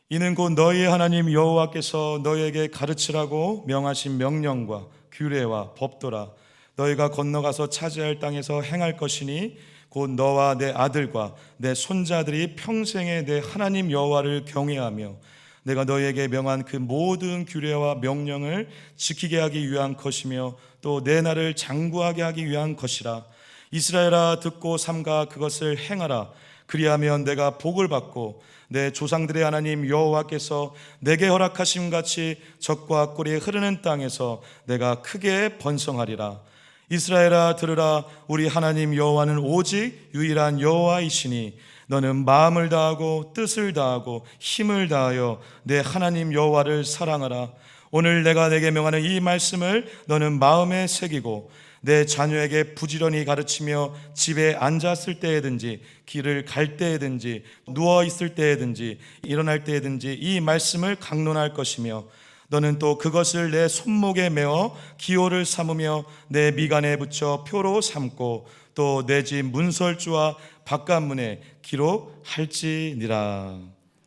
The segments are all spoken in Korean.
이는 곧 너희 하나님 여호와께서 너희에게 가르치라고 명하신 명령과 규례와 법도라. 너희가 건너가서 차지할 땅에서 행할 것이니 곧 너와 내 아들과 내 손자들이 평생에 내 하나님 여호와를 경외하며 내가 너희에게 명한 그 모든 규례와 명령을 지키게 하기 위한 것이며 또 내 날을 장구하게 하기 위한 것이라. 이스라엘아, 듣고 삼가 그것을 행하라. 그리하면 내가 복을 받고 내 조상들의 하나님 여호와께서 내게 허락하심 같이 젖과 꿀이 흐르는 땅에서 내가 크게 번성하리라. 이스라엘아, 들으라. 우리 하나님 여호와는 오직 유일한 여호와이시니 너는 마음을 다하고 뜻을 다하고 힘을 다하여 내 하나님 여호와를 사랑하라. 오늘 내가 내게 명하는 이 말씀을 너는 마음에 새기고 내 자녀에게 부지런히 가르치며 집에 앉았을 때에든지 길을 갈 때에든지 누워 있을 때에든지 일어날 때에든지 이 말씀을 강론할 것이며 너는 또 그것을 내 손목에 메어 기호를 삼으며 내 미간에 붙여 표로 삼고 또 내 집 문설주와 바깥문에 기록할지니라.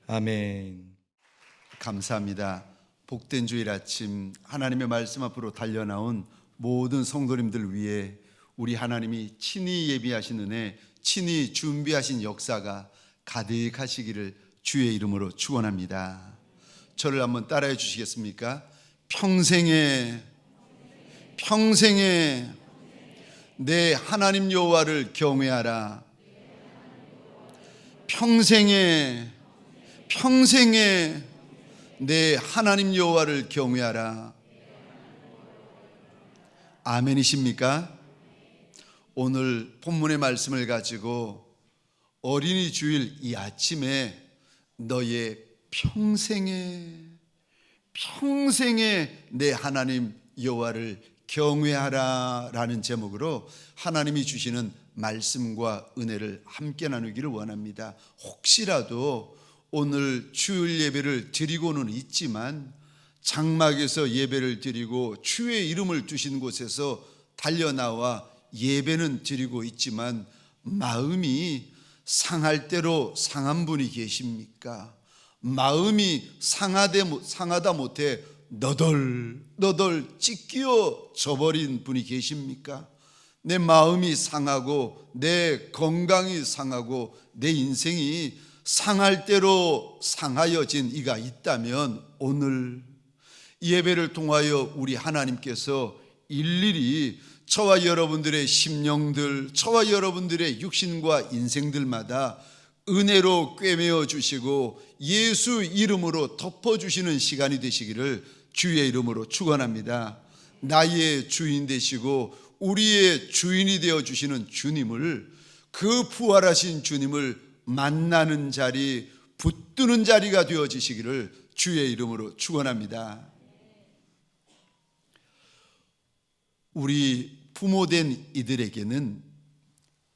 아멘. 감사합니다. 복된 주일 아침 하나님의 말씀 앞으로 달려나온 모든 성도님들 위해 우리 하나님이 친히 예비하신 은혜, 친히 준비하신 역사가 가득하시기를 주의 이름으로 축원합니다. 저를 한번 따라해 주시겠습니까? 평생에 내 하나님 여호와를 경외하라. 평생에 내 하나님 여호와를 경외하라. 아멘이십니까? 오늘 본문의 말씀을 가지고 어린이 주일 이 아침에 너의 평생에 내 하나님 여호와를 경외하라 라는 제목으로 하나님이 주시는 말씀과 은혜를 함께 나누기를 원합니다. 혹시라도 오늘 주일 예배를 드리고는 있지만 장막에서 예배를 드리고 주의 이름을 두신 곳에서 달려나와 예배는 드리고 있지만 마음이 상할 대로 상한 분이 계십니까? 마음이 상하다 못해 너덜 찢겨 져버린 분이 계십니까? 내 마음이 상하고 내 건강이 상하고 내 인생이 상할 대로 상하여진 이가 있다면 오늘 예배를 통하여 우리 하나님께서 일일이 저와 여러분들의 심령들, 저와 여러분들의 육신과 인생들마다 은혜로 꿰매어 주시고 예수 이름으로 덮어주시는 시간이 되시기를 주의 이름으로 축원합니다. 나의 주인 되시고 우리의 주인이 되어 주시는 주님을, 그 부활하신 주님을 만나는 자리, 붙드는 자리가 되어지시기를 주의 이름으로 축원합니다. 우리 부모된 이들에게는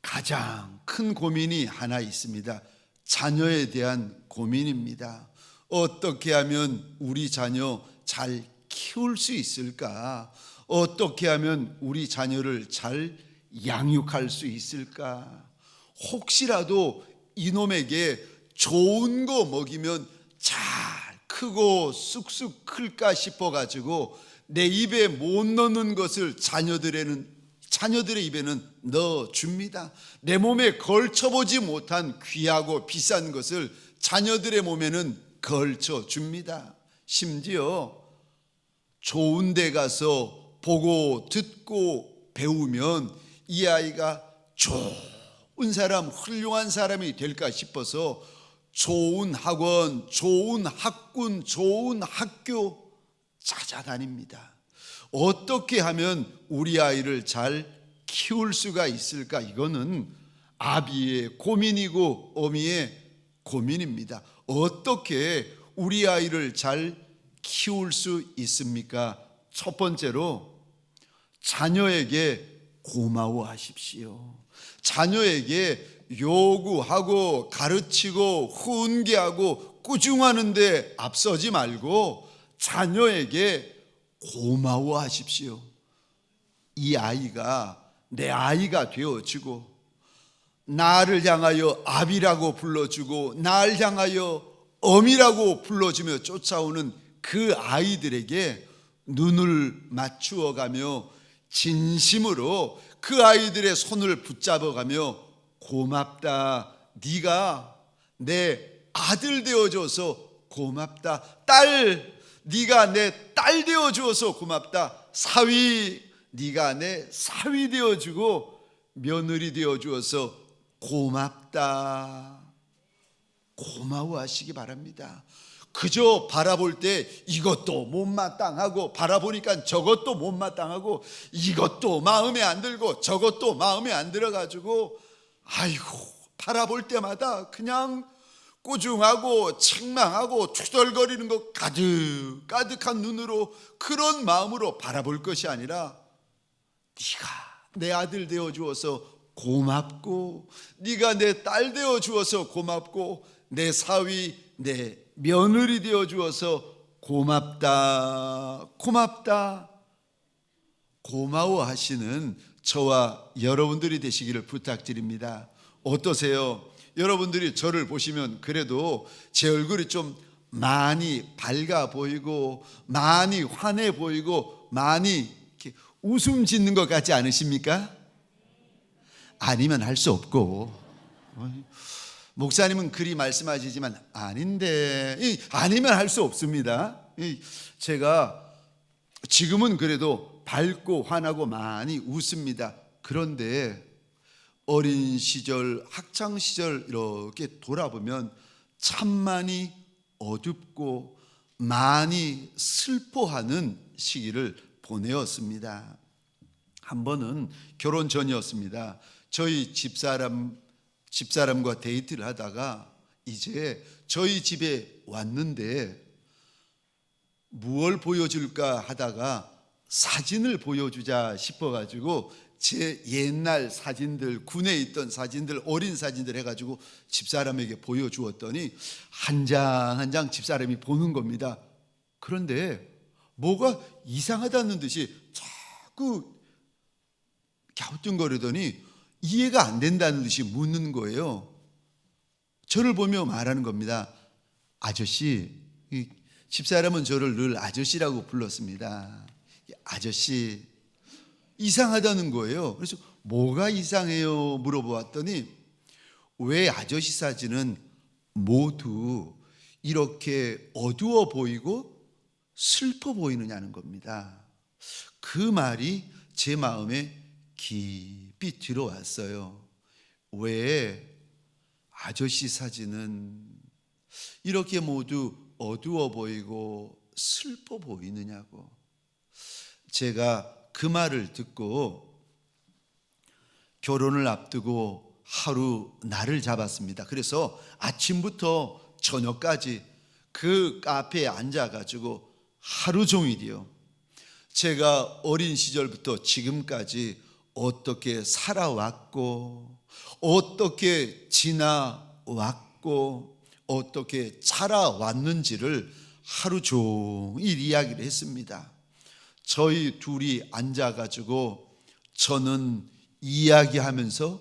가장 큰 고민이 하나 있습니다. 자녀에 대한 고민입니다. 어떻게 하면 우리 자녀 잘 키울 수 있을까? 어떻게 하면 우리 자녀를 잘 양육할 수 있을까? 혹시라도 이놈에게 좋은 거 먹이면 잘 크고 쑥쑥 클까 싶어가지고 내 입에 못 넣는 것을 자녀들의 입에는 넣어줍니다. 내 몸에 걸쳐보지 못한 귀하고 비싼 것을 자녀들의 몸에는 걸쳐줍니다. 심지어 좋은 데 가서 보고 듣고 배우면 이 아이가 좋은 사람, 훌륭한 사람이 될까 싶어서 좋은 학원, 좋은 학군, 좋은 학교 찾아다닙니다. 어떻게 하면 우리 아이를 잘 키울 수가 있을까? 이거는 아비의 고민이고 어미의 고민입니다. 어떻게 우리 아이를 잘 키울 수 있습니까? 첫 번째로 자녀에게 고마워하십시오. 자녀에게 요구하고 가르치고 훈계하고 꾸중하는데 앞서지 말고 자녀에게 고마워하십시오. 이 아이가 내 아이가 되어주고 나를 향하여 아비라고 불러주고 나를 향하여 어미라고 불러주며 쫓아오는 그 아이들에게 눈을 맞추어 가며 진심으로 그 아이들의 손을 붙잡아 가며 고맙다. 네가 내 아들 되어줘서 고맙다. 딸, 네가 내 딸 되어주어서 고맙다. 사위, 네가 내 사위 되어주고 며느리 되어주어서 고맙다. 고마워하시기 바랍니다. 그저 바라볼 때 이것도 못마땅하고 바라보니까 저것도 못마땅하고 이것도 마음에 안 들고 저것도 마음에 안 들어가지고 아이고 바라볼 때마다 그냥 꾸중하고 책망하고 투덜거리는 것 가득가득한 눈으로 그런 마음으로 바라볼 것이 아니라 네가 내 아들 되어 주어서 고맙고 네가 내 딸 되어 주어서 고맙고 내 사위 내 며느리 되어 주어서 고맙다. 고맙다. 고마워하시는 저와 여러분들이 되시기를 부탁드립니다. 어떠세요? 여러분들이 저를 보시면 그래도 제 얼굴이 좀 많이 밝아 보이고 많이 환해 보이고 많이 이렇게 웃음 짓는 것 같지 않으십니까? 아니면 할 수 없고 목사님은 그리 말씀하시지만 아닌데 아니면 할 수 없습니다. 제가 지금은 그래도 밝고 환하고 많이 웃습니다. 그런데 어린 시절 학창 시절 이렇게 돌아보면 참 많이 어둡고 많이 슬퍼하는 시기를 보내었습니다. 한 번은 결혼 전이었습니다. 저희 집사람과 데이트를 하다가 이제 저희 집에 왔는데 무엇을 보여줄까 하다가 사진을 보여주자 싶어가지고 제 옛날 사진들, 군에 있던 사진들, 어린 사진들 해가지고 집사람에게 보여주었더니 한 장 한 장 집사람이 보는 겁니다. 그런데 뭐가 이상하다는 듯이 자꾸 갸우뚱거리더니 이해가 안 된다는 듯이 묻는 거예요. 저를 보며 말하는 겁니다. 아저씨, 집사람은 저를 늘 아저씨라고 불렀습니다. 아저씨, 이상하다는 거예요. 그래서 뭐가 이상해요? 물어보았더니 왜 아저씨 사진은 모두 이렇게 어두워 보이고 슬퍼 보이느냐는 겁니다. 그 말이 제 마음에 깊이 들어왔어요. 왜 아저씨 사진은 이렇게 모두 어두워 보이고 슬퍼 보이느냐고. 제가 그 말을 듣고 결혼을 앞두고 하루 날을 잡았습니다. 그래서 아침부터 저녁까지 그 카페에 앉아가지고 하루 종일이요. 제가 어린 시절부터 지금까지 어떻게 살아왔고 어떻게 지나왔고 어떻게 자라왔는지를 하루 종일 이야기를 했습니다. 저희 둘이 앉아가지고 저는 이야기하면서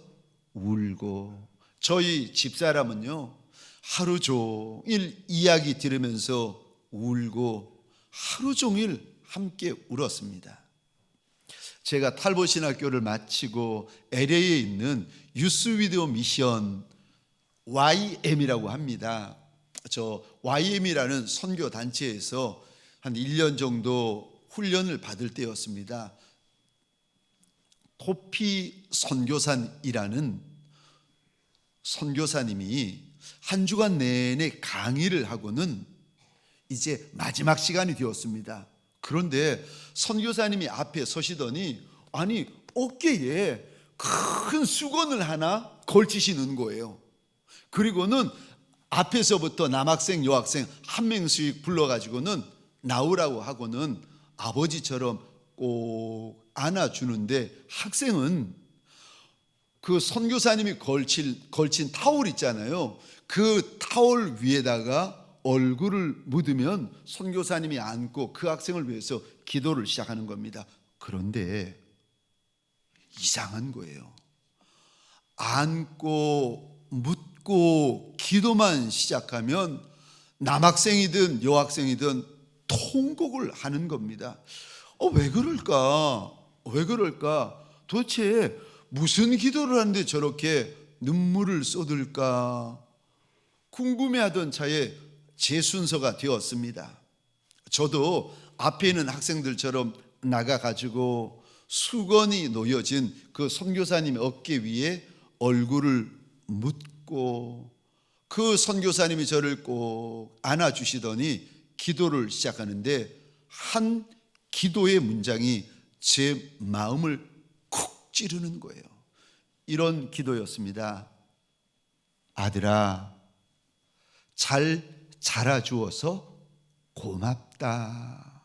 울고 저희 집사람은요 하루 종일 이야기 들으면서 울고 하루 종일 함께 울었습니다. 제가 탈봇신학교를 마치고 LA에 있는 유스 위드오 미션 YM이라고 합니다. 저 YM이라는 선교 단체에서 한 1년 정도 훈련을 받을 때였습니다. 토피 선교사이라는 선교사님이 한 주간 내내 강의를 하고는 이제 마지막 시간이 되었습니다. 그런데 선교사님이 앞에 서시더니 아니 어깨에 큰 수건을 하나 걸치시는 거예요. 그리고는 앞에서부터 남학생 여학생 한 명씩 불러가지고는 나오라고 하고는 아버지처럼 꼭 안아주는데 학생은 그 선교사님이 걸친 타올 있잖아요. 그 타올 위에다가 얼굴을 묻으면 선교사님이 안고 그 학생을 위해서 기도를 시작하는 겁니다. 그런데 이상한 거예요. 안고 묻고 기도만 시작하면 남학생이든 여학생이든 통곡을 하는 겁니다. 왜 그럴까? 왜 그럴까? 도대체 무슨 기도를 하는데 저렇게 눈물을 쏟을까? 궁금해하던 차에 제 순서가 되었습니다. 저도 앞에 있는 학생들처럼 나가가지고 수건이 놓여진 그 선교사님 어깨 위에 얼굴을 묻고 그 선교사님이 저를 꼭 안아주시더니 기도를 시작하는데 한 기도의 문장이 제 마음을 쿡 찌르는 거예요. 이런 기도였습니다. 아들아, 잘 자라주어서 고맙다.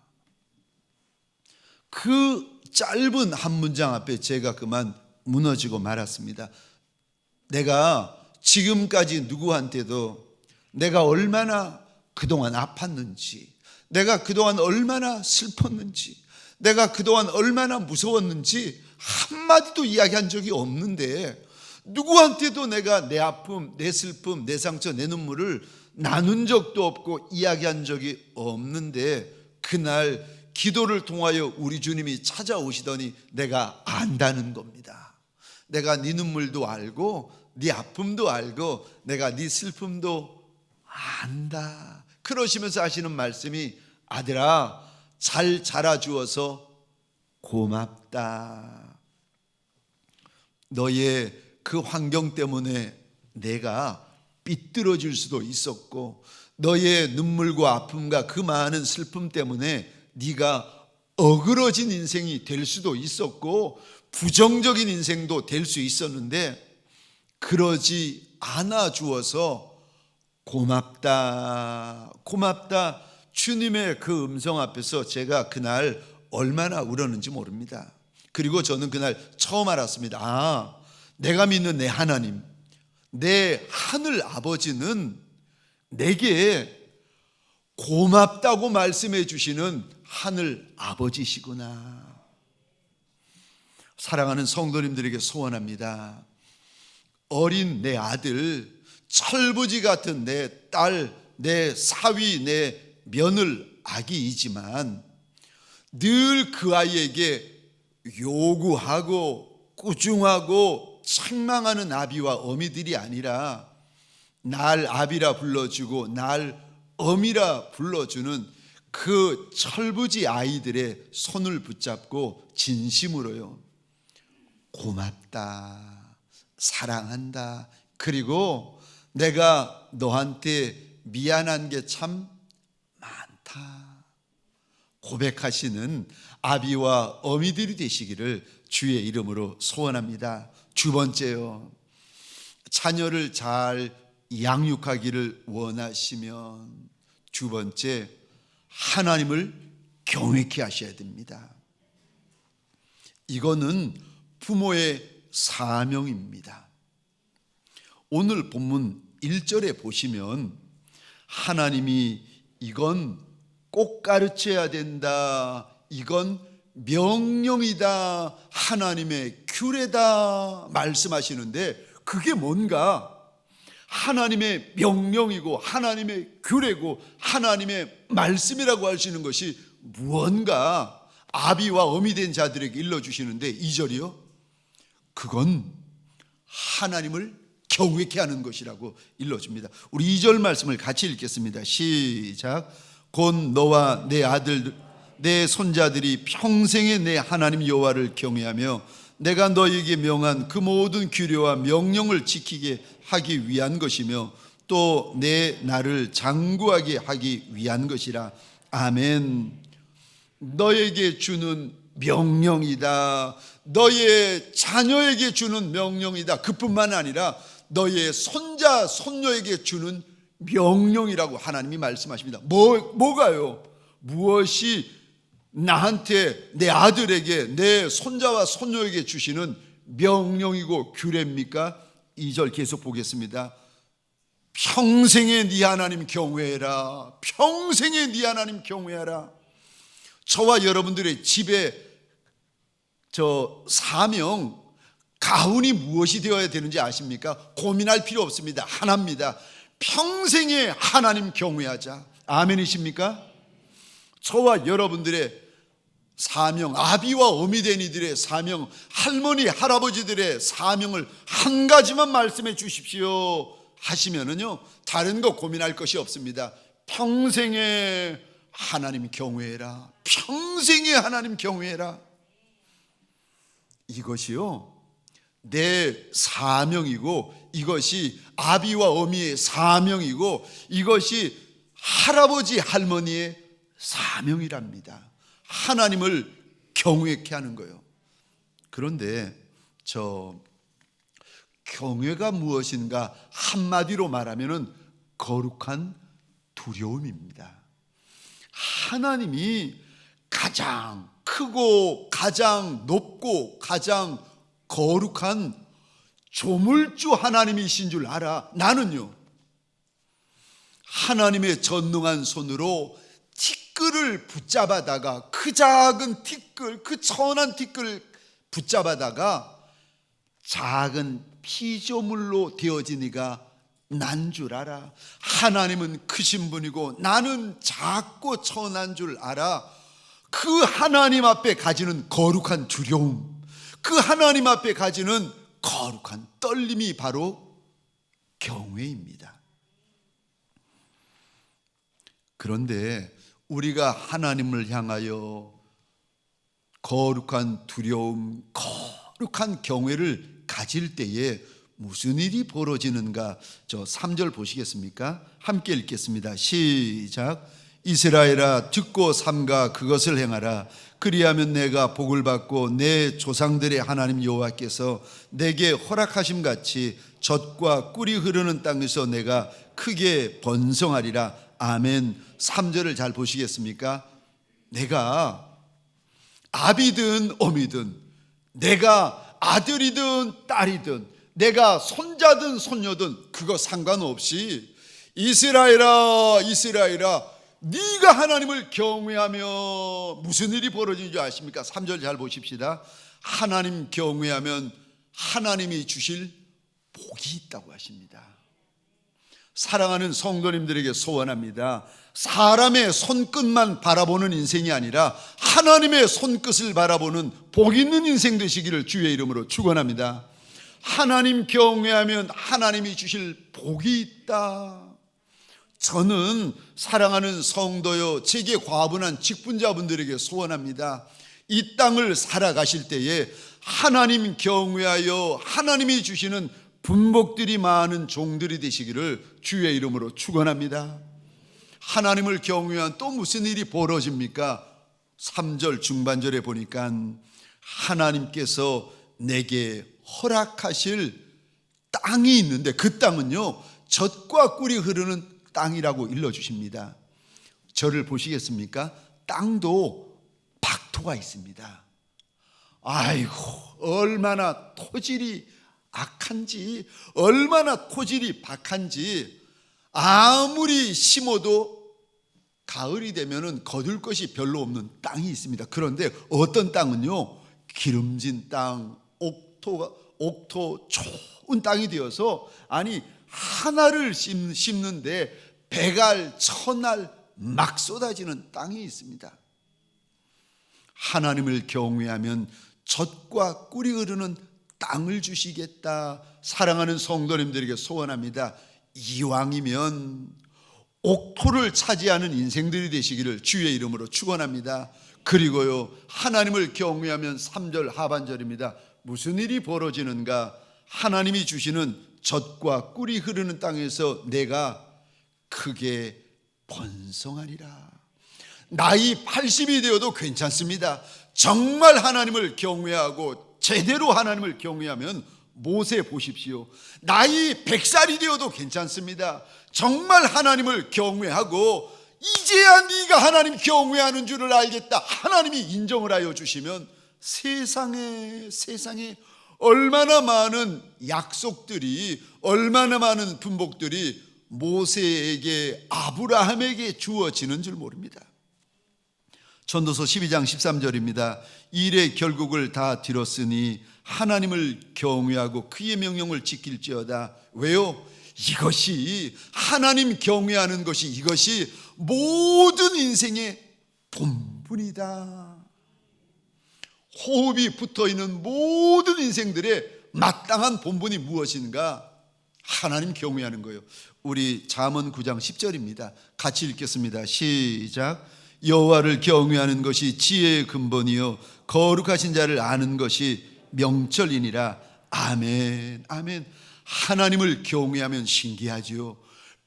그 짧은 한 문장 앞에 제가 그만 무너지고 말았습니다. 내가 지금까지 누구한테도 내가 얼마나 그동안 아팠는지, 내가 그동안 얼마나 슬펐는지, 내가 그동안 얼마나 무서웠는지 한마디도 이야기한 적이 없는데, 누구한테도 내가 내 아픔, 내 슬픔, 내 상처, 내 눈물을 나눈 적도 없고 이야기한 적이 없는데, 그날 기도를 통하여 우리 주님이 찾아오시더니 내가 안다는 겁니다. 내가 네 눈물도 알고 네 아픔도 알고 내가 네 슬픔도 안다. 그러시면서 하시는 말씀이 아들아, 잘 자라주어서 고맙다. 너의 그 환경 때문에 내가 삐뚤어질 수도 있었고, 너의 눈물과 아픔과 그 많은 슬픔 때문에 네가 어그러진 인생이 될 수도 있었고 부정적인 인생도 될 수 있었는데 그러지 않아 주어서 고맙다. 고맙다. 주님의 그 음성 앞에서 제가 그날 얼마나 울었는지 모릅니다. 그리고 저는 그날 처음 알았습니다. 아, 내가 믿는 내 하나님, 내 하늘 아버지는 내게 고맙다고 말씀해 주시는 하늘 아버지시구나. 사랑하는 성도님들에게 소원합니다. 어린 내 아들, 철부지 같은 내 딸, 내 사위, 내 며느 아기이지만 늘 그 아이에게 요구하고 꾸중하고 책망하는 아비와 어미들이 아니라 날 아비라 불러주고 날 어미라 불러주는 그 철부지 아이들의 손을 붙잡고 진심으로요, 고맙다, 사랑한다, 그리고 내가 너한테 미안한 게 참 많다 고백하시는 아비와 어미들이 되시기를 주의 이름으로 소원합니다. 두 번째요, 자녀를 잘 양육하기를 원하시면 두 번째, 하나님을 경외케 하셔야 됩니다. 이거는 부모의 사명입니다. 오늘 본문 1절에 보시면 하나님이 이건 꼭 가르쳐야 된다, 이건 명령이다, 하나님의 규례다 말씀하시는데 그게 뭔가 하나님의 명령이고 하나님의 규례고 하나님의 말씀이라고 할 수 있는 것이 무언가 아비와 어미 된 자들에게 일러주시는데 2절이요, 그건 하나님을 경외케 하는 것이라고 일러줍니다. 우리 2절 말씀을 같이 읽겠습니다. 시작. 곧 너와 내 아들 내 손자들이 평생에 내 하나님 여호와를 경외하며 내가 너에게 명한 그 모든 규례와 명령을 지키게 하기 위한 것이며 또 내 나를 장구하게 하기 위한 것이라. 아멘. 너에게 주는 명령이다. 너의 자녀에게 주는 명령이다. 그뿐만 아니라 너의 손자 손녀에게 주는 명령이라고 하나님이 말씀하십니다. 뭐가요? 무엇이 나한테, 내 아들에게, 내 손자와 손녀에게 주시는 명령이고 규례입니까? 2절 계속 보겠습니다. 평생에 네 하나님 경외해라. 평생에 네 하나님 경외하라. 저와 여러분들의 집에 사명, 가훈이 무엇이 되어야 되는지 아십니까? 고민할 필요 없습니다. 하나입니다. 평생에 하나님 경외하자. 아멘이십니까? 저와 여러분들의 사명, 아비와 어미 된 이들의 사명, 할머니 할아버지들의 사명을 한 가지만 말씀해 주십시오 하시면은요, 다른 거 고민할 것이 없습니다. 평생에 하나님 경외해라. 평생에 하나님 경외해라. 이것이요, 내 사명이고, 이것이 아비와 어미의 사명이고, 이것이 할아버지 할머니의 사명이랍니다. 하나님을 경외케 하는 거예요. 그런데 경외가 무엇인가 한마디로 말하면은 거룩한 두려움입니다. 하나님이 가장 크고 가장 높고 가장 거룩한 조물주 하나님이신 줄 알아. 나는요, 하나님의 전능한 손으로 티끌을 붙잡아다가, 그 작은 티끌, 그 천한 티끌을 붙잡아다가 작은 피조물로 되어지니가 난 줄 알아. 하나님은 크신 분이고 나는 작고 천한 줄 알아. 그 하나님 앞에 가지는 거룩한 두려움, 그 하나님 앞에 가지는 거룩한 떨림이 바로 경외입니다. 그런데 우리가 하나님을 향하여 거룩한 두려움, 거룩한 경외를 가질 때에 무슨 일이 벌어지는가? 3절 보시겠습니까? 함께 읽겠습니다. 시작. 이스라엘아, 듣고 삼가 그것을 행하라. 그리하면 내가 복을 받고 내 조상들의 하나님 여호와께서 내게 허락하심 같이 젖과 꿀이 흐르는 땅에서 내가 크게 번성하리라. 아멘. 3절을 잘 보시겠습니까? 내가 아비든 어미든, 내가 아들이든 딸이든, 내가 손자든 손녀든 그거 상관없이 이스라엘아, 이스라엘아, 네가 하나님을 경외하며 무슨 일이 벌어지는 줄 아십니까? 3절 잘 보십시다. 하나님 경외하면 하나님이 주실 복이 있다고 하십니다. 사랑하는 성도님들에게 소원합니다. 사람의 손끝만 바라보는 인생이 아니라 하나님의 손끝을 바라보는 복 있는 인생 되시기를 주의 이름으로 축원합니다. 하나님 경외하면 하나님이 주실 복이 있다. 저는 사랑하는 성도여, 제게 과분한 직분자분들에게 소원합니다. 이 땅을 살아가실 때에 하나님 경외하여 하나님이 주시는 분복들이 많은 종들이 되시기를 주의 이름으로 축원합니다. 하나님을 경외한 또 무슨 일이 벌어집니까? 3절 중반절에 보니까 하나님께서 내게 허락하실 땅이 있는데, 그 땅은요 젖과 꿀이 흐르는 땅이라고 일러주십니다. 저를 보시겠습니까? 땅도 박토가 있습니다. 아이고, 얼마나 토질이 악한지, 얼마나 토질이 박한지, 아무리 심어도 가을이 되면은 거둘 것이 별로 없는 땅이 있습니다. 그런데 어떤 땅은요, 기름진 땅, 옥토 좋은 땅이 되어서, 아니 하나를 심는데 백알, 천알 막 쏟아지는 땅이 있습니다. 하나님을 경외하면 젖과 꿀이 흐르는 땅을 주시겠다. 사랑하는 성도님들에게 소원합니다. 이왕이면 옥토를 차지하는 인생들이 되시기를 주의 이름으로 축원합니다. 그리고요, 하나님을 경외하면 3절 하반절입니다. 무슨 일이 벌어지는가? 하나님이 주시는 젖과 꿀이 흐르는 땅에서 내가 크게 번성하리라. 나이 80이 되어도 괜찮습니다. 정말 하나님을 경외하고 제대로 하나님을 경외하면 모세 보십시오. 나이 100살이 되어도 괜찮습니다. 정말 하나님을 경외하고 이제야 네가 하나님 경외하는 줄을 알겠다, 하나님이 인정을 하여 주시면 세상에 얼마나 많은 약속들이, 얼마나 많은 분복들이 모세에게, 아브라함에게 주어지는 줄 모릅니다. 전도서 12장 13절입니다. 일의 결국을 다 들었으니 하나님을 경외하고 그의 명령을 지킬지어다. 왜요? 이것이 하나님 경외하는 것이 이것이 모든 인생의 본분이다. 호흡이 붙어있는 모든 인생들의 마땅한 본분이 무엇인가? 하나님 경외하는 거예요. 우리 잠언 9장 10절입니다. 같이 읽겠습니다. 시작. 여호와를 경외하는 것이 지혜의 근본이요 거룩하신 자를 아는 것이 명철이니라. 아멘. 아멘. 하나님을 경외하면 신기하지요.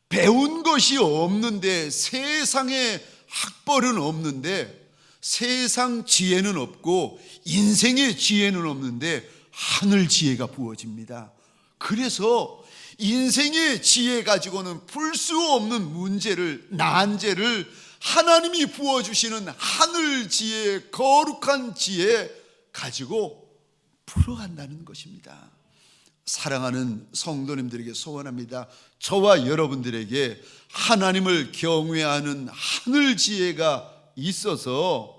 배운 것이 없는데, 세상에 학벌은 없는데, 세상 지혜는 없고 인생의 지혜는 없는데 하늘 지혜가 부어집니다. 그래서 인생의 지혜 가지고는 풀 수 없는 문제를, 난제를 하나님이 부어주시는 하늘 지혜, 거룩한 지혜 가지고 풀어간다는 것입니다. 사랑하는 성도님들에게 소원합니다. 저와 여러분들에게 하나님을 경외하는 하늘 지혜가 있어서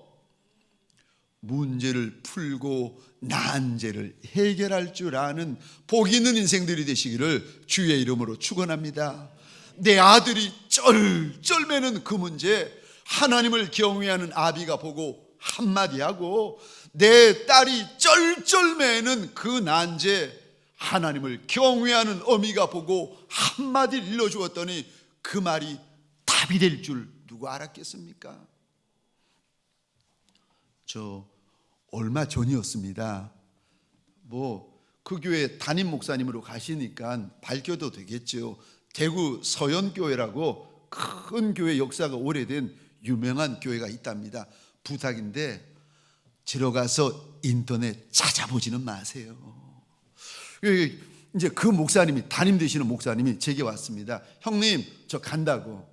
문제를 풀고 난제를 해결할 줄 아는 복 있는 인생들이 되시기를 주의 이름으로 축원합니다. 내 아들이 쩔쩔매는 그 문제 하나님을 경외하는 아비가 보고 한마디 하고, 내 딸이 쩔쩔매는 그 난제 하나님을 경외하는 어미가 보고 한마디를 일러주었더니 그 말이 답이 될 줄 누가 알았겠습니까? 저 얼마 전이었습니다. 그 교회 담임 목사님으로 가시니까 밝혀도 되겠죠. 대구 서연교회라고 큰 교회, 역사가 오래된 유명한 교회가 있답니다. 부탁인데 들어가서 인터넷 찾아보지는 마세요. 이제 그 목사님이, 담임 되시는 목사님이 제게 왔습니다. 형님, 저 간다고.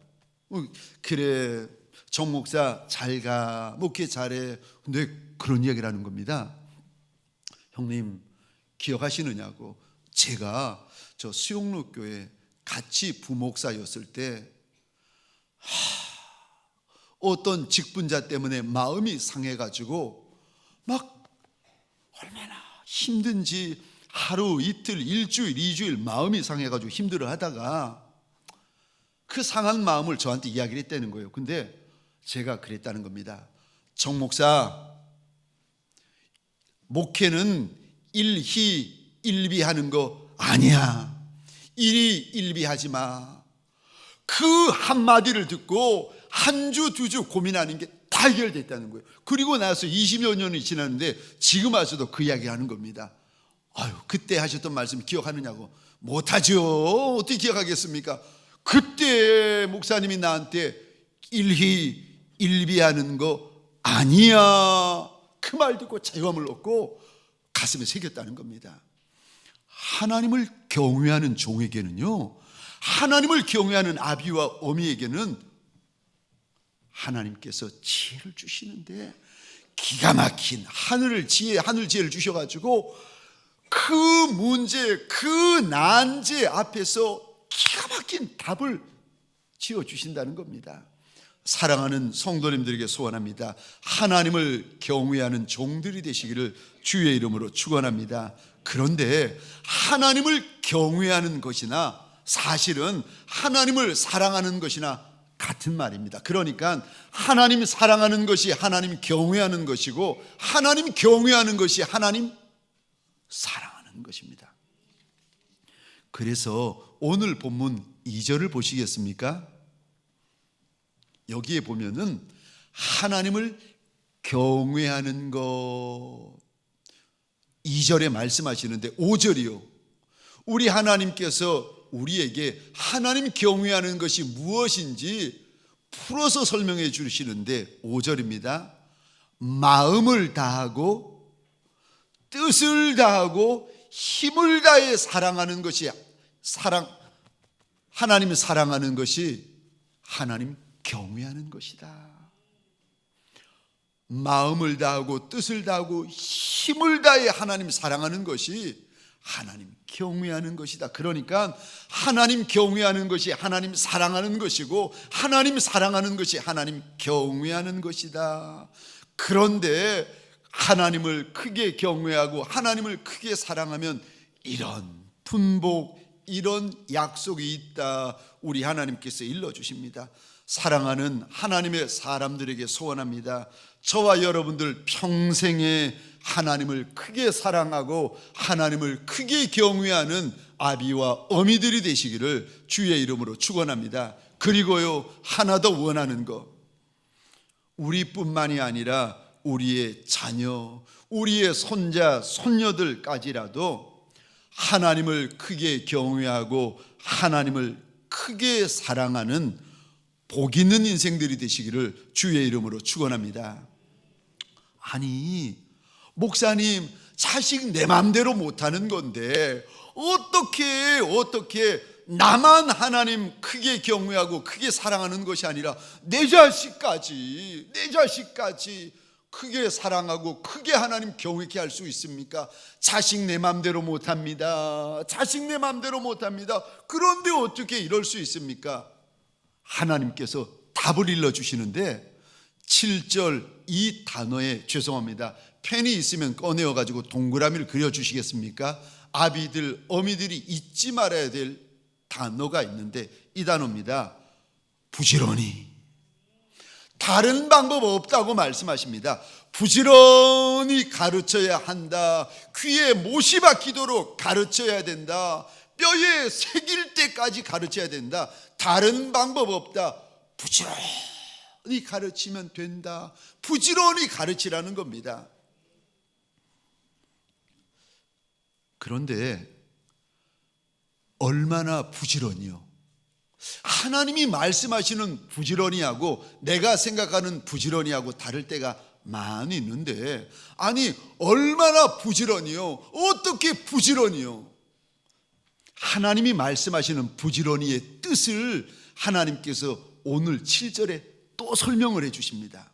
그래, 정 목사 잘 가, 목회 잘해. 근데 그런 이야기를 하는 겁니다. 형님 기억하시느냐고. 제가 저 수용로 교회 같이 부목사였을 때 어떤 직분자 때문에 마음이 상해가지고 막 얼마나 힘든지 하루 이틀 일주일 이주일 마음이 상해가지고 힘들어 하다가 그 상한 마음을 저한테 이야기를 했다는 거예요. 근데 제가 그랬다는 겁니다. 정 목사, 목회는 일희일비하는 거 아니야. 일희일비하지 마. 그 한마디를 듣고 한 주 두 주 고민하는 게 다 해결됐다는 거예요. 그리고 나서 20여 년이 지났는데 지금 와서도 그 이야기 하는 겁니다. 아유, 그때 하셨던 말씀 기억하느냐고. 못하죠. 어떻게 기억하겠습니까? 그때 목사님이 나한테 일희일비하는 거 아니야. 그 말 듣고 자유함을 얻고 가슴에 새겼다는 겁니다. 하나님을 경외하는 종에게는요, 하나님을 경외하는 아비와 어미에게는 하나님께서 지혜를 주시는데 기가 막힌 하늘 지혜를 주셔가지고 그 문제, 그 난제 앞에서 기가 막힌 답을 지어주신다는 겁니다. 사랑하는 성도님들에게 소원합니다. 하나님을 경외하는 종들이 되시기를 주의 이름으로 축원합니다. 그런데 하나님을 경외하는 것이나 사실은 하나님을 사랑하는 것이나 같은 말입니다. 그러니까 하나님 사랑하는 것이 하나님 경외하는 것이고, 하나님 경외하는 것이 하나님 사랑하는 것입니다. 그래서 오늘 본문 2절을 보시겠습니까? 여기에 보면은 하나님을 경외하는 것 2절에 말씀하시는데 5절이요. 우리 하나님께서 우리에게 하나님 경외하는 것이 무엇인지 풀어서 설명해 주시는데 5절입니다. 마음을 다하고 뜻을 다하고 힘을 다해 사랑하는 것이 하나님을 사랑하는 것이 하나님 경외하는 것이다. 마음을 다하고 뜻을 다하고 힘을 다해 하나님 사랑하는 것이 하나님 경외하는 것이다. 그러니까 하나님 경외하는 것이 하나님 사랑하는 것이고, 하나님 사랑하는 것이 하나님 경외하는 것이다. 그런데 하나님을 크게 경외하고 하나님을 크게 사랑하면 이런 분복, 이런 약속이 있다 우리 하나님께서 일러주십니다. 사랑하는 하나님의 사람들에게 소원합니다. 저와 여러분들 평생에 하나님을 크게 사랑하고 하나님을 크게 경외하는 아비와 어미들이 되시기를 주의 이름으로 축원합니다. 그리고요, 하나 더 원하는 것, 우리뿐만이 아니라 우리의 자녀, 우리의 손자, 손녀들까지라도 하나님을 크게 경외하고 하나님을 크게 사랑하는 복 있는 인생들이 되시기를 주의 이름으로 축원합니다. 아니, 목사님, 자식 내 맘대로 못하는 건데 어떻게 나만 하나님 크게 경외하고 크게 사랑하는 것이 아니라 내 자식까지 크게 사랑하고 크게 하나님 경외케 할 수 있습니까? 자식 내 맘대로 못합니다. 그런데 어떻게 이럴 수 있습니까? 하나님께서 답을 일러주시는데 7절 이 단어에, 죄송합니다, 펜이 있으면 꺼내어 가지고 동그라미를 그려주시겠습니까? 아비들, 어미들이 잊지 말아야 될 단어가 있는데 이 단어입니다. 부지런히. 다른 방법 없다고 말씀하십니다. 부지런히 가르쳐야 한다. 귀에 못이 박히도록 가르쳐야 된다. 뼈에 새길 때까지 가르쳐야 된다. 다른 방법 없다. 부지런히 가르치면 된다. 부지런히 가르치라는 겁니다. 그런데 얼마나 부지런히요? 하나님이 말씀하시는 부지런히하고 내가 생각하는 부지런히하고 다를 때가 많이 있는데, 아니 얼마나 부지런히요? 어떻게 부지런히요? 하나님이 말씀하시는 부지런히의 뜻을 하나님께서 오늘 7절에 또 설명을 해 주십니다.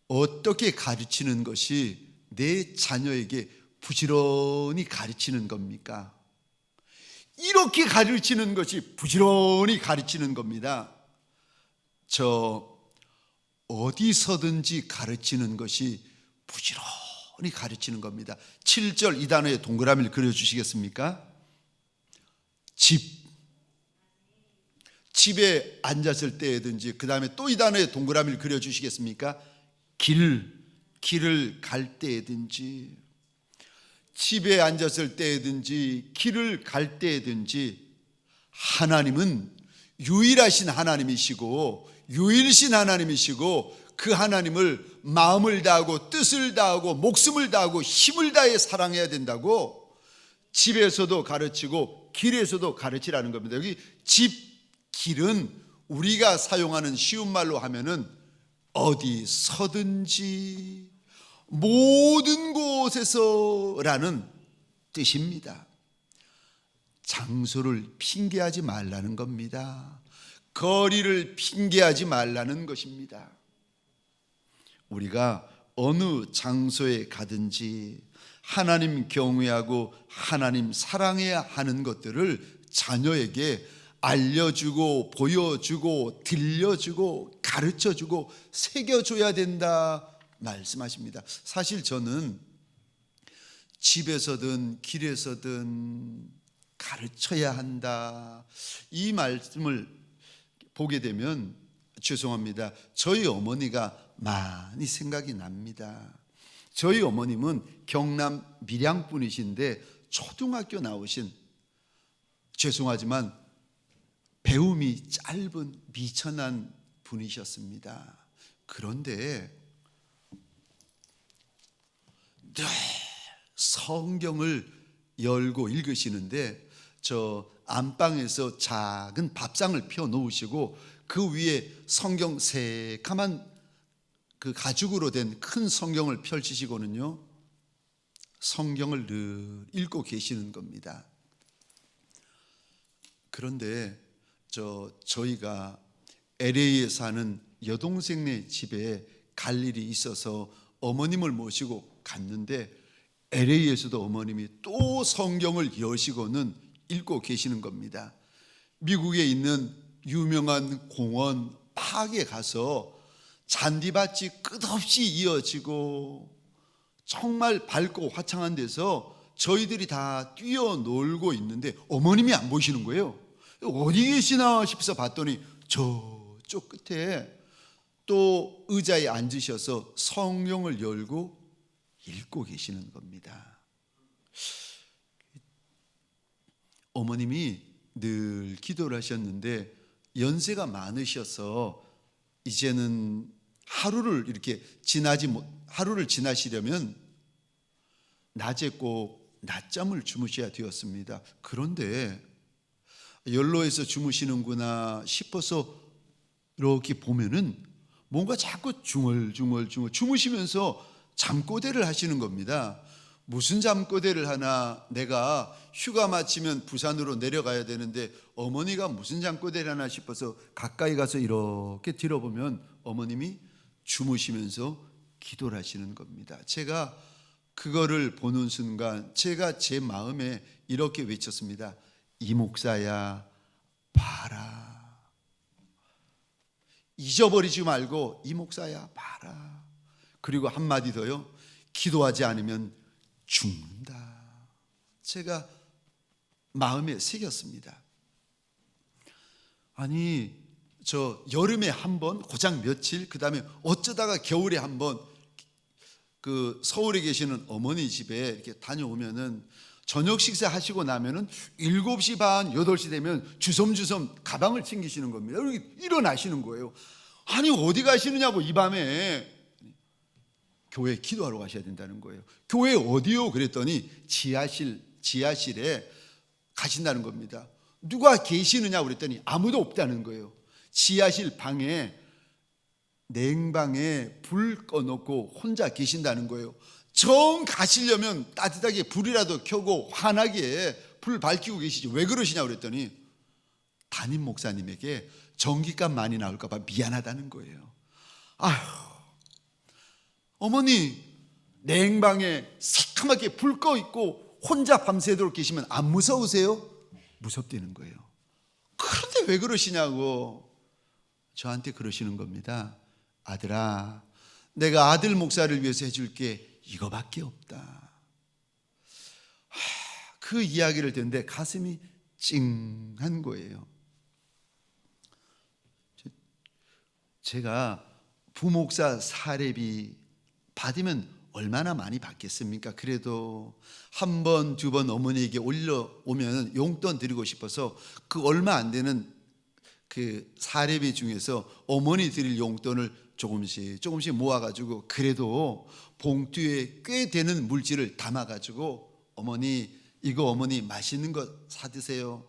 어떻게 가르치는 것이 내 자녀에게 부지런히 가르치는 겁니까? 이렇게 가르치는 것이 부지런히 가르치는 겁니다. 어디서든지 가르치는 것이 부지런히 가르치는 겁니다. 7절 이 단어에 동그라미를 그려주시겠습니까? 집에 앉았을 때든지, 그 다음에 또 이 단어에 동그라미를 그려주시겠습니까? 길을 갈 때든지, 집에 앉았을 때든지 길을 갈 때든지 하나님은 유일하신 하나님이시고 유일신 하나님이시고 그 하나님을 마음을 다하고 뜻을 다하고 목숨을 다하고 힘을 다해 사랑해야 된다고 집에서도 가르치고 길에서도 가르치라는 겁니다. 여기 집, 길은 우리가 사용하는 쉬운 말로 하면은 어디서든지 모든 곳에서라는 뜻입니다. 장소를 핑계하지 말라는 겁니다. 거리를 핑계하지 말라는 것입니다. 우리가 어느 장소에 가든지 하나님 경외하고 하나님 사랑해야 하는 것들을 자녀에게 알려주고 보여주고 들려주고 가르쳐주고 새겨줘야 된다 말씀하십니다. 사실 저는 집에서든 길에서든 가르쳐야 한다, 이 말씀을 보게 되면 죄송합니다, 저희 어머니가 많이 생각이 납니다. 저희 어머님은 경남 밀양 분이신데 초등학교 나오신, 죄송하지만 배움이 짧은 미천한 분이셨습니다. 그런데 늘 성경을 열고 읽으시는데 저 안방에서 작은 밥상을 펴 놓으시고 그 위에 성경 새카만 그 가죽으로 된 큰 성경을 펼치시고는요 성경을 늘 읽고 계시는 겁니다. 그런데 저희가 LA에 사는 여동생네 집에 갈 일이 있어서 어머님을 모시고 갔는데 LA에서도 어머님이 또 성경을 여시고는 읽고 계시는 겁니다. 미국에 있는 유명한 공원 파크에 가서 잔디밭이 끝없이 이어지고 정말 밝고 화창한 데서 저희들이 다 뛰어놀고 있는데 어머님이 안 보이시는 거예요. 어디 계시나 싶어서 봤더니 저쪽 끝에 또 의자에 앉으셔서 성경을 열고 읽고 계시는 겁니다. 어머님이 늘 기도를 하셨는데 연세가 많으셔서 이제는 하루를 지나시려면 낮에 꼭 낮잠을 주무셔야 되었습니다. 그런데 연로해서 주무시는구나 싶어서 이렇게 보면은 뭔가 자꾸 중얼중얼 주무시면서 잠꼬대를 하시는 겁니다. 무슨 잠꼬대를 하나, 내가 휴가 마치면 부산으로 내려가야 되는데 어머니가 무슨 잠꼬대를 하나 싶어서 가까이 가서 이렇게 들어보면 어머님이 주무시면서 기도를 하시는 겁니다. 제가 그거를 보는 순간 제가 제 마음에 이렇게 외쳤습니다. 이 목사야 봐라. 잊어버리지 말고 이 목사야 봐라. 그리고 한마디 더요. 기도하지 않으면 죽는다. 제가 마음에 새겼습니다. 아니, 저 여름에 한 번, 고작 며칠, 그 다음에 어쩌다가 겨울에 한 번, 그 서울에 계시는 어머니 집에 이렇게 다녀오면은 저녁 식사 하시고 나면은 7시 반, 8시 되면 주섬주섬 가방을 챙기시는 겁니다. 이렇게 일어나시는 거예요. 아니, 어디 가시느냐고, 이 밤에. 교회 기도하러 가셔야 된다는 거예요. 교회 어디요? 그랬더니 지하실에 가신다는 겁니다. 누가 계시느냐고 그랬더니 아무도 없다는 거예요. 지하실 방에, 냉방에 불 꺼놓고 혼자 계신다는 거예요. 정 가시려면 따뜻하게 불이라도 켜고 환하게 불 밝히고 계시지 왜 그러시냐고 그랬더니 담임 목사님에게 전기값 많이 나올까 봐 미안하다는 거예요. 아휴, 어머니 냉방에 새카맣게 불 꺼 있고 혼자 밤새도록 계시면 안 무서우세요? 무섭다는 거예요. 그런데 왜 그러시냐고 저한테 그러시는 겁니다. 아들아, 내가 아들 목사를 위해서 해줄 게 이거밖에 없다. 그 이야기를 듣는데 가슴이 찡한 거예요. 제가 부목사 사례비 받으면 얼마나 많이 받겠습니까? 그래도 한 번, 두 번 어머니에게 올려오면 용돈 드리고 싶어서 그 얼마 안 되는 그 사례비 중에서 어머니 드릴 용돈을 조금씩 모아가지고 그래도 봉투에 꽤 되는 물질을 담아가지고 어머니 이거 어머니 맛있는 거 사드세요.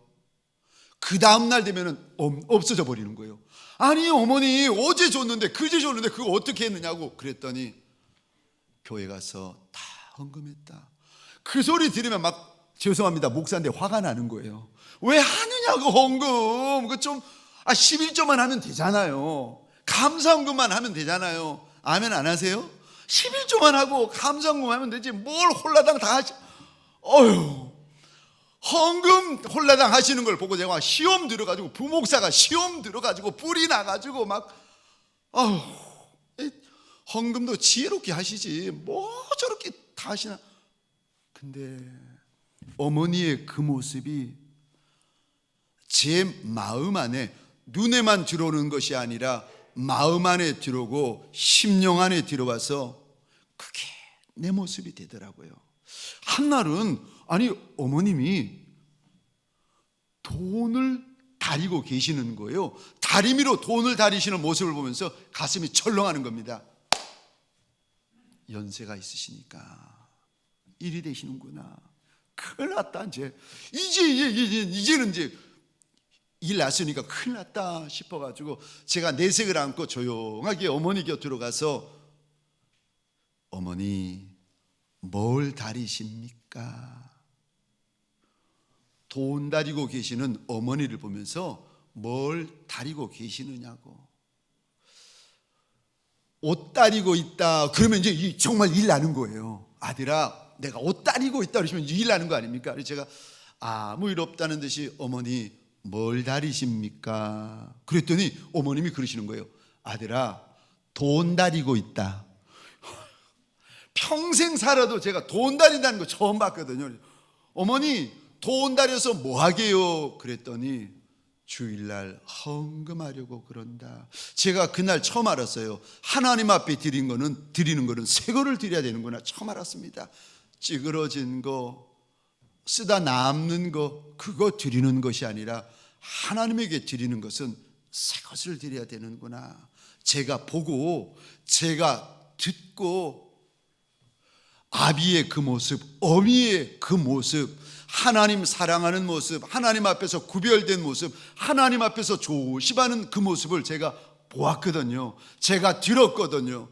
그 다음날 되면은 없어져 버리는 거예요. 아니 어머니 어제 줬는데 그제 줬는데 그거 어떻게 했느냐고 그랬더니 교회 가서 다 헌금했다. 그 소리 들으면 막 죄송합니다 목사인데 화가 나는 거예요. 왜 하느냐고 헌금. 그 좀 11조만 하면 되잖아요. 감사헌금만 하면 되잖아요. 아멘 안 하세요? 11조만 하고 감사헌금 하면 되지 뭘 홀라당 다 하시. 어휴, 헌금 홀라당 하시는 걸 보고 제가 시험 들어가지고 부목사가 시험 들어가지고 불이 나가지고 막 헌금도 지혜롭게 하시지 뭐 저렇게 다 하시나. 근데 어머니의 그 모습이 제 마음 안에 눈에만 들어오는 것이 아니라 마음 안에 들어오고 심령 안에 들어와서 그게 내 모습이 되더라고요. 한날은 아니 어머님이 돈을 다리고 계시는 거예요. 다리미로 돈을 다리시는 모습을 보면서 가슴이 철렁하는 겁니다. 연세가 있으시니까 일이 되시는구나. 큰일 났다. 이제는 일 났으니까 큰일 났다 싶어가지고 제가 내색을 안고 조용하게 어머니 곁으로 가서 어머니 뭘 다리십니까? 돈 다리고 계시는 어머니를 보면서 뭘 다리고 계시느냐고. 옷 다리고 있다 그러면 이제 정말 일 나는 거예요. 아들아 내가 옷 다리고 있다 그러시면 일 나는 거 아닙니까? 그래서 제가 아무 일 없다는 듯이 어머니 뭘 다리십니까? 그랬더니 어머님이 그러시는 거예요. 아들아 돈 다리고 있다. 평생 살아도 제가 돈 다닌다는 거 처음 봤거든요. 어머니 돈 다려서 뭐 하게요? 그랬더니 주일날 헌금하려고 그런다. 제가 그날 처음 알았어요. 하나님 앞에 드리는 거는 새 거를 드려야 되는구나 처음 알았습니다. 찌그러진 거, 쓰다 남는 거, 그거 드리는 것이 아니라 하나님에게 드리는 것은 새 것을 드려야 되는구나. 제가 보고, 제가 듣고, 아비의 그 모습, 어미의 그 모습, 하나님 사랑하는 모습, 하나님 앞에서 구별된 모습, 하나님 앞에서 조심하는 그 모습을 제가 보았거든요. 제가 들었거든요.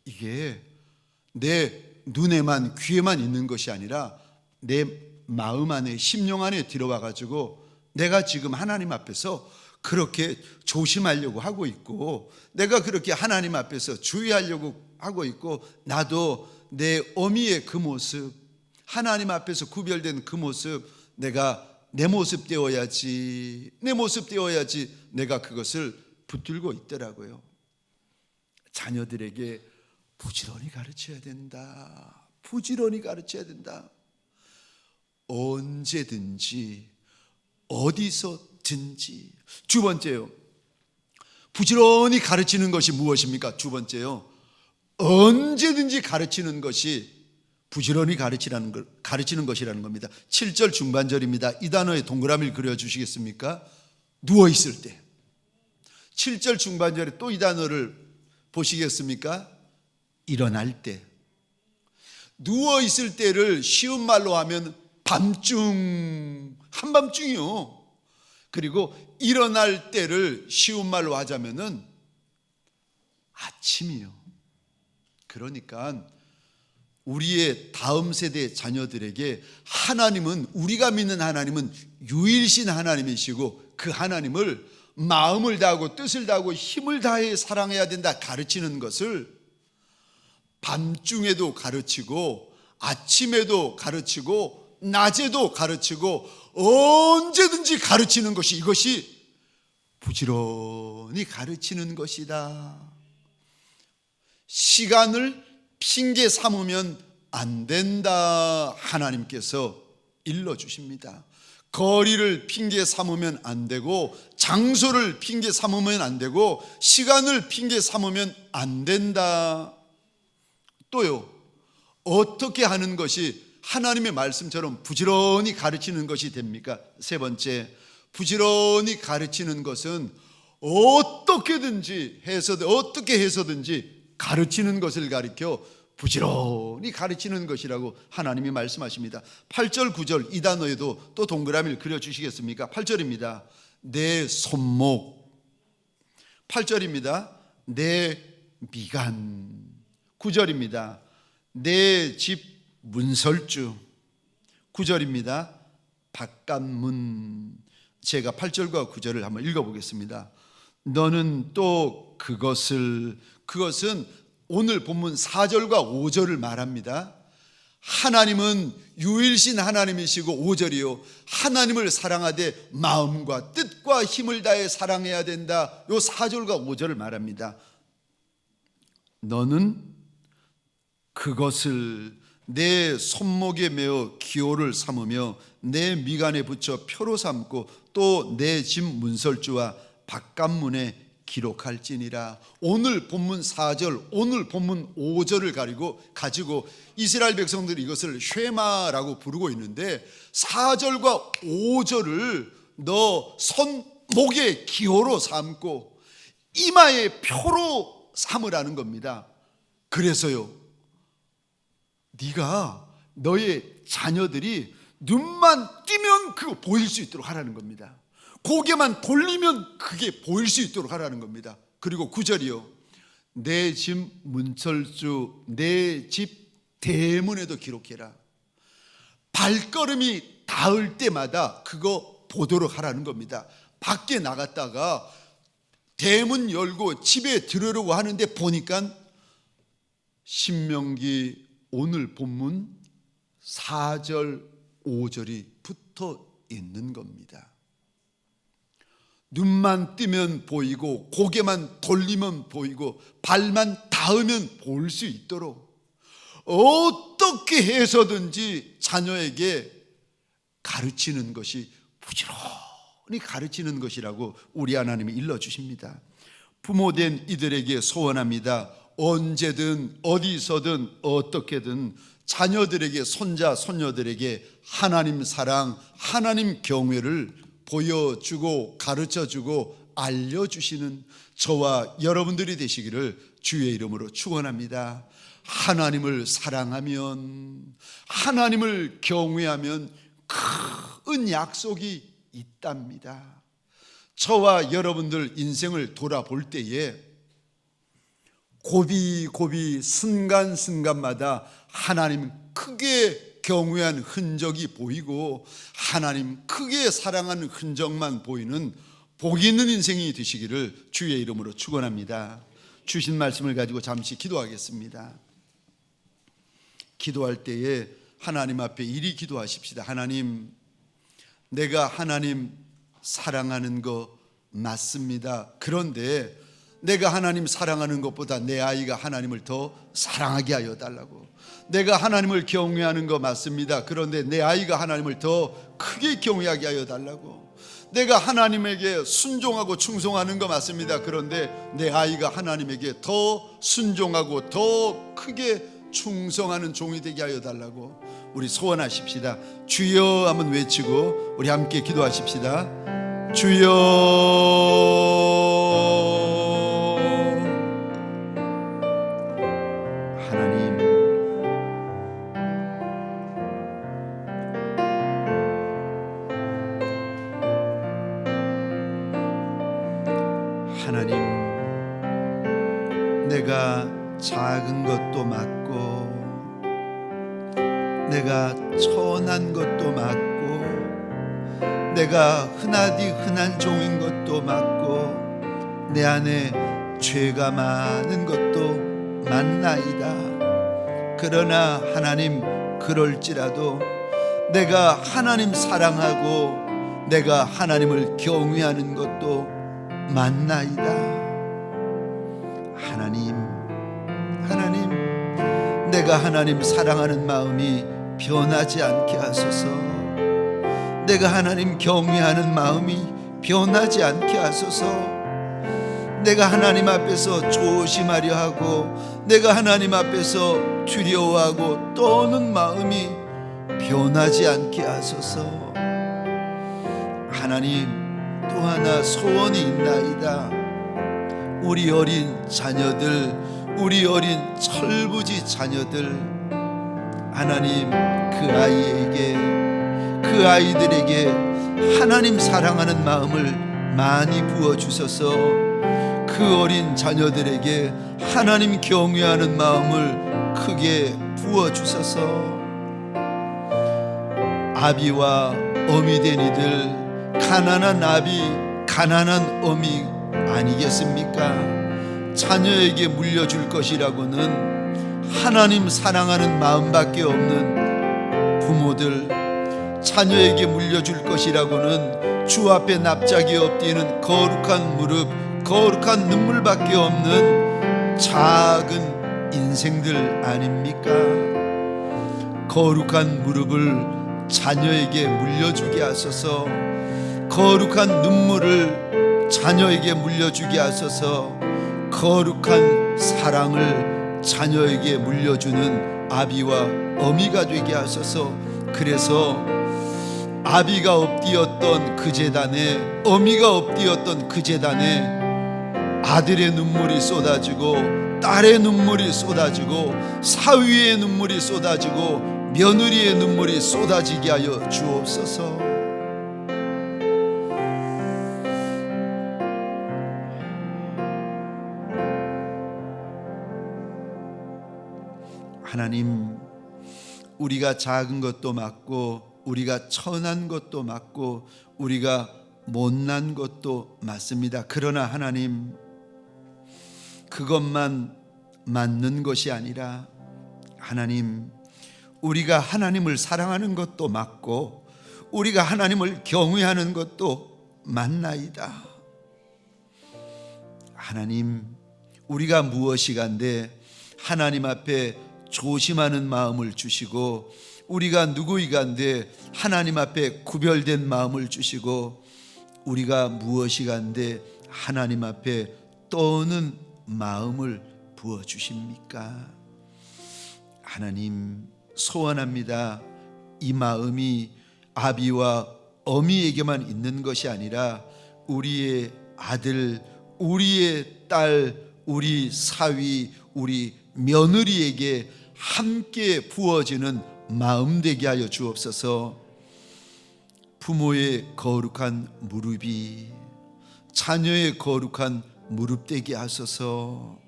이게 내 눈에만 귀에만 있는 것이 아니라 내 마음 안에, 심령 안에 들어와 가지고 내가 지금 하나님 앞에서 그렇게 조심하려고 하고 있고, 내가 그렇게 하나님 앞에서 주의하려고 하고 있고, 나도 내 어미의 그 모습, 하나님 앞에서 구별된 그 모습, 내가 내 모습 되어야지, 내 모습 되어야지, 내가 그것을 붙들고 있더라고요. 자녀들에게 부지런히 가르쳐야 된다. 부지런히 가르쳐야 된다. 언제든지 어디서든지. 두 번째요, 부지런히 가르치는 것이 무엇입니까? 두 번째요, 언제든지 가르치는 것이 부지런히 가르치는 것이라는 겁니다. 7절 중반절입니다. 이 단어에 동그라미를 그려주시겠습니까? 누워있을 때. 7절 중반절에 또 이 단어를 보시겠습니까? 일어날 때. 누워있을 때를 쉬운 말로 하면 밤중, 한밤중이요. 그리고 일어날 때를 쉬운 말로 하자면은 아침이요. 그러니까 우리의 다음 세대 자녀들에게 하나님은, 우리가 믿는 하나님은 유일신 하나님이시고, 그 하나님을 마음을 다하고 뜻을 다하고 힘을 다해 사랑해야 된다 가르치는 것을 밤중에도 가르치고, 아침에도 가르치고, 낮에도 가르치고, 언제든지 가르치는 것이, 이것이 부지런히 가르치는 것이다. 시간을 핑계 삼으면 안 된다. 하나님께서 일러주십니다. 거리를 핑계 삼으면 안 되고, 장소를 핑계 삼으면 안 되고, 시간을 핑계 삼으면 안 된다. 또요, 어떻게 하는 것이 하나님의 말씀처럼 부지런히 가르치는 것이 됩니까? 세 번째, 부지런히 가르치는 것은 어떻게 해서든지 가르치는 것을 가리켜 부지런히 가르치는 것이라고 하나님이 말씀하십니다. 8절 9절 이 단어에도 또 동그라미를 그려주시겠습니까? 8절입니다. 내 손목. 8절입니다. 내 미간. 9절입니다. 내 집 문설주. 9절입니다. 바깥문. 제가 8절과 9절을 한번 읽어보겠습니다. 너는 또 그것은 오늘 본문 4절과 5절을 말합니다. 하나님은 유일신 하나님이시고, 5절이요, 하나님을 사랑하되 마음과 뜻과 힘을 다해 사랑해야 된다. 요 4절과 5절을 말합니다. 너는 그것을 내 손목에 메어 기호를 삼으며 내 미간에 붙여 표로 삼고 또 내 집 문설주와 바깥문에 기록할지니라. 오늘 본문 4절, 오늘 본문 5절을 가지고 이스라엘 백성들이 이것을 쉐마라고 부르고 있는데, 4절과 5절을 너 손목의 기호로 삼고 이마의 표로 삼으라는 겁니다. 그래서요, 네가, 너의 자녀들이 눈만 뜨면 그거 보일 수 있도록 하라는 겁니다. 고개만 돌리면 그게 보일 수 있도록 하라는 겁니다. 그리고 9절이요, 내 집 문설주, 내 집 대문에도 기록해라. 발걸음이 닿을 때마다 그거 보도록 하라는 겁니다. 밖에 나갔다가 대문 열고 집에 들어오려고 하는데 보니까 신명기 오늘 본문 4절 5절이 붙어 있는 겁니다. 눈만 뜨면 보이고, 고개만 돌리면 보이고, 발만 닿으면 볼 수 있도록 어떻게 해서든지 자녀에게 가르치는 것이, 부지런히 가르치는 것이라고 우리 하나님이 일러주십니다. 부모된 이들에게 소원합니다. 언제든 어디서든 어떻게든 자녀들에게, 손자 손녀들에게 하나님 사랑, 하나님 경외를 보여주고 가르쳐주고 알려주시는 저와 여러분들이 되시기를 주의 이름으로 축원합니다. 하나님을 사랑하면, 하나님을 경외하면 큰 약속이 있답니다. 저와 여러분들 인생을 돌아볼 때에 고비고비 순간순간마다 하나님 크게 경외한 흔적이 보이고 하나님 크게 사랑하는 흔적만 보이는 복 있는 인생이 되시기를 주의 이름으로 축원합니다. 주신 말씀을 가지고 잠시 기도하겠습니다. 기도할 때에 하나님 앞에 이리 기도하십시다. 하나님, 내가 하나님 사랑하는 거 맞습니다. 그런데 내가 하나님 사랑하는 것보다 내 아이가 하나님을 더 사랑하게 하여 달라고. 내가 하나님을 경외하는 거 맞습니다. 그런데 내 아이가 하나님을 더 크게 경외하게 하여 달라고. 내가 하나님에게 순종하고 충성하는 거 맞습니다. 그런데 내 아이가 하나님에게 더 순종하고 더 크게 충성하는 종이 되게 하여 달라고 우리 소원하십시다. 주여 한번 외치고 우리 함께 기도하십시다. 주여. 하나님, 내가 작은 것도 맞고 내가 천한 것도 맞고 내가 흔하디 흔한 종인 것도 맞고 내 안에 죄가 많은 것도 맞나이다. 그러나 하나님, 그럴지라도 내가 하나님 사랑하고 내가 하나님을 경외하는 것도 맞나이다. 하나님, 내가 하나님 사랑하는 마음이 변하지 않게 하소서. 내가 하나님 경외하는 마음이 변하지 않게 하소서. 내가 하나님 앞에서 조심하려 하고 내가 하나님 앞에서 두려워하고 떠는 마음이 변하지 않게 하소서. 하나님, 또 하나 소원이 있나이다. 우리 어린 자녀들, 우리 어린 철부지 자녀들, 하나님 그 아이들에게 하나님 사랑하는 마음을 많이 부어주셔서 그 어린 자녀들에게 하나님 경외하는 마음을 크게 부어주셔서 아비와 어미 된 이들, 가난한 아비, 가난한 어미 아니겠습니까? 자녀에게 물려줄 것이라고는 하나님 사랑하는 마음밖에 없는 부모들, 자녀에게 물려줄 것이라고는 주 앞에 납작이 엎드리는 거룩한 무릎, 거룩한 눈물밖에 없는 작은 인생들 아닙니까? 거룩한 무릎을 자녀에게 물려주게 하소서. 거룩한 눈물을 자녀에게 물려주게 하소서. 거룩한 사랑을 자녀에게 물려주는 아비와 어미가 되게 하소서. 그래서 아비가 엎드렸던 그 제단에, 어미가 엎드렸던 그 제단에 아들의 눈물이 쏟아지고 딸의 눈물이 쏟아지고 사위의 눈물이 쏟아지고 며느리의 눈물이 쏟아지게 하여 주옵소서. 하나님, 우리가 작은 것도 맞고 우리가 천한 것도 맞고 우리가 못난 것도 맞습니다. 그러나 하나님, 그것만 맞는 것이 아니라 하나님, 우리가 하나님을 사랑하는 것도 맞고 우리가 하나님을 경외하는 것도 맞나이다. 하나님, 우리가 무엇이간데 하나님 앞에 조심하는 마음을 주시고, 우리가 누구이간데 하나님 앞에 구별된 마음을 주시고, 우리가 무엇이간데 하나님 앞에 떠오는 마음을 부어주십니까? 하나님, 소원합니다. 이 마음이 아비와 어미에게만 있는 것이 아니라 우리의 아들, 우리의 딸, 우리 사위, 우리 며느리에게 함께 부어지는 마음 되게 하여 주옵소서. 부모의 거룩한 무릎이 자녀의 거룩한 무릎 되게 하소서.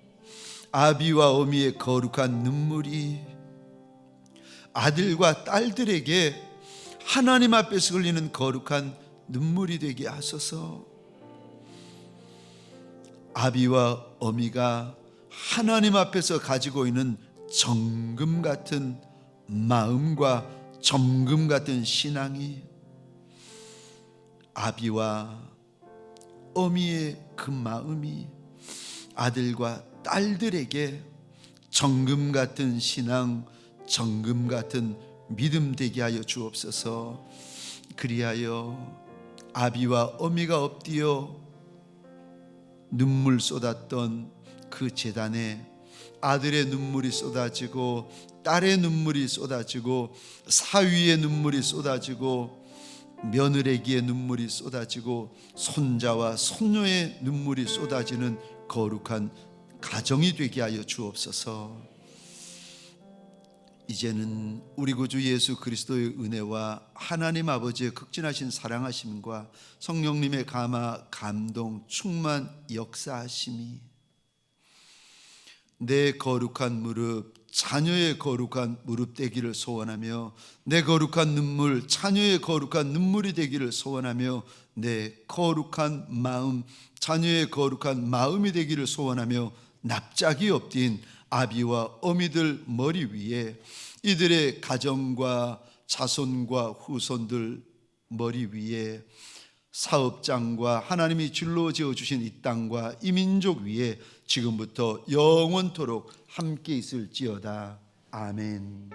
아비와 어미의 거룩한 눈물이 아들과 딸들에게 하나님 앞에서 흘리는 거룩한 눈물이 되게 하소서. 아비와 어미가 하나님 앞에서 가지고 있는 정금 같은 마음과 정금 같은 신앙이 아비와 어미의 그 마음이 아들과 딸들에게 정금 같은 신앙, 정금 같은 믿음 되게 하여 주옵소서. 그리하여 아비와 어미가 엎드려 눈물 쏟았던 그 제단에 아들의 눈물이 쏟아지고, 딸의 눈물이 쏟아지고, 사위의 눈물이 쏟아지고, 며느리의 눈물이 쏟아지고, 손자와 손녀의 눈물이 쏟아지는 거룩한 가정이 되게 하여 주옵소서. 이제는 우리 구주 예수 그리스도의 은혜와 하나님 아버지의 극진하신 사랑하심과 성령님의 감화, 감동, 충만, 역사하심이 내 거룩한 무릎, 자녀의 거룩한 무릎 되기를 소원하며, 내 거룩한 눈물, 자녀의 거룩한 눈물이 되기를 소원하며, 내 거룩한 마음, 자녀의 거룩한 마음이 되기를 소원하며, 납작이 엎드린 아비와 어미들 머리 위에, 이들의 가정과 자손과 후손들 머리 위에, 사업장과 하나님이 줄로 지어주신 이 땅과 이 민족 위에 지금부터 영원토록 함께 있을지어다. 아멘.